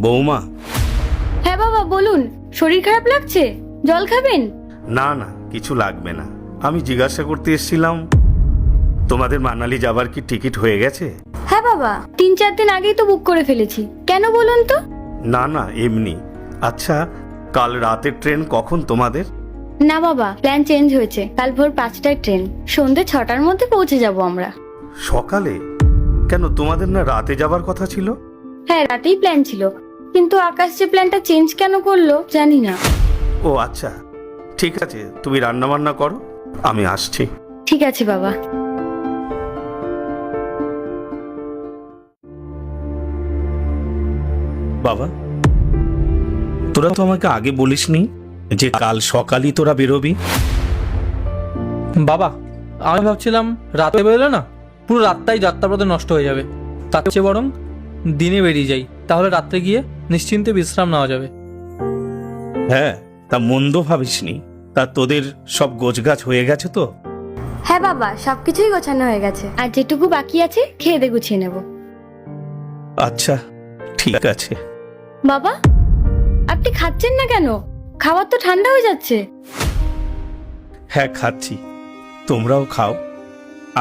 বৌমা। হ্যাঁ বাবা বলুন, শরীর খারাপ লাগছে? জল খাবেন? না না, কিছু লাগবে না। আমি জিজ্ঞাসা করতে এসেছিলাম, তোমাদের মানালি যাবার কি টিকিট হয়ে গেছে? হ্যাঁ বাবা, 3-4 দিন আগেই তো বুক করে ফেলেছি। কেন বলুন তো? না না, এমনি। আচ্ছা, কাল রাতের ট্রেন কখন তোমাদের? না বাবা, প্ল্যান চেঞ্জ হয়েছে। কাল ভোর 5টায় ট্রেন, সন্ধ্যে 6টার মধ্যে পৌঁছে যাব আমরা। সকালে? কেন, তোমাদের না রাতে যাবার কথা ছিল? হ্যাঁ, রাতেই প্ল্যান ছিল, কিন্তু আকাশ যে প্ল্যানটা চেঞ্জ কেন করলো জানি না। ও আচ্ছা, ঠিক আছে, তুমি রান্না বান্না করো, আমি আসছি। ঠিক আছে বাবা। বাবা, তোরা তো আমাকে আগে বলিসনি যে কাল সকালই তোরা বেরোবি? বাবা, আমি ভাবছিলাম রাতে বেরোলে না পুরো রাতটাই যাত্রাপথে নষ্ট হয়ে যাবে। তার চেয়ে বরং দিনে বেরিয়ে যাই, তাহলে রাত্রে গিয়ে নিশ্চিন্তে বিশ্রাম নেওয়া যাবে। হ্যাঁ, তা মন্দ ভাবিসনি। তা তোদের সব গোছগাছ হয়ে গেছে তো? হ্যাঁ বাবা, সবকিছুই গোছানো হয়ে গেছে, আর যেটুকু বাকি আছে খেয়ে দে গুছিয়ে নেব। আচ্ছা, ঠিক আছে। বাবা, আপনি খাচ্ছেন না কেন? খাবার তো ঠান্ডা হয়ে যাচ্ছে। হ্যাঁ, খাচ্ছি, তোমরাও খাও,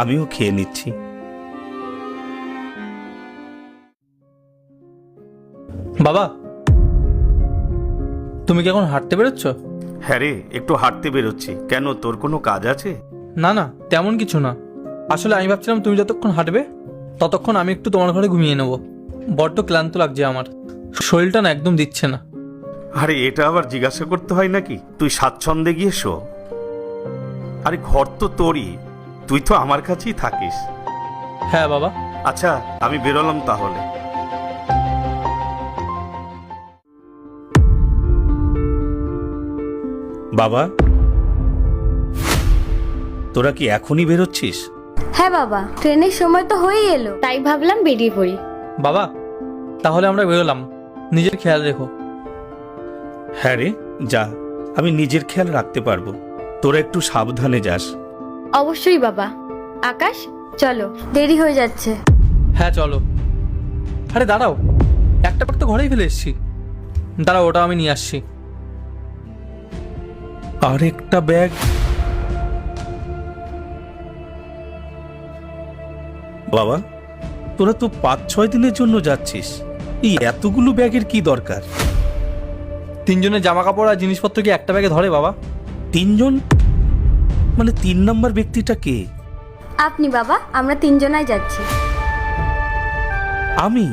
আমিও খেয়ে নিচ্ছি। বাবা, তুমি কি এখন হাঁটতে বেরোচ্ছ? হ্যাঁ রে, একটু হাঁটতে বেরোচ্ছি। কেন, তোর কোনো কাজ আছে? না না, তেমন কিছু না। আসলে আমি ভাবছিলাম তুমি যতক্ষণ হাঁটবে ততক্ষণ আমি একটু তোমার ঘরে ঘুমিয়ে নেব। বড্ড ক্লান্ত লাগছে আমার, শরীরটা না একদম দিচ্ছে না। আরে, এটা আবার জিজ্ঞাসা করতে হয় নাকি? তুই স্বাচ্ছন্দ্যে গিয়ে শো। আরে, ঘর তো তোরই, তুই তো আমার কাছেই থাকিস। হ্যাঁ বাবা। আচ্ছা, আমি বেরোলাম তাহলে। বাবা, তোরা কি এখনই বেরোচ্ছিস? হ্যাঁ বাবা, ট্রেনের সময় তো হয়েই এলো, তাই ভাবলাম বেরিয়ে পড়ি। বাবা, তাহলে আমরা বেরোলাম, নিজের খেয়াল রেখো। হ্যাঁ রে, যা, আমি নিজের খেয়াল রাখতে পারবো। তোরা একটু সাবধানে যাস। অবশ্যই বাবা। আকাশ, চলো, দেরি হয়ে যাচ্ছে। হ্যাঁ চলো। আরে দাঁড়াও, একটা ব্যাগ তো ঘরেই ফেলে এসেছি। দাঁড়াও, ওটা আমি নিয়ে আসছি। আর একটা ব্যাগ? বাবা, তোরা তো 5-6 দিনের জন্য যাচ্ছিস, এই এতগুলো ব্যাগের কি দরকার? 3 জনের জামা কাপড় আর জিনিসপত্র কি একটা ব্যাগে ধরে বাবা? 3 জন? মানে 3 নম্বর ব্যক্তিটা কে? আপনি বাবা, আমরা 3 জনাই যাচ্ছি। আমি?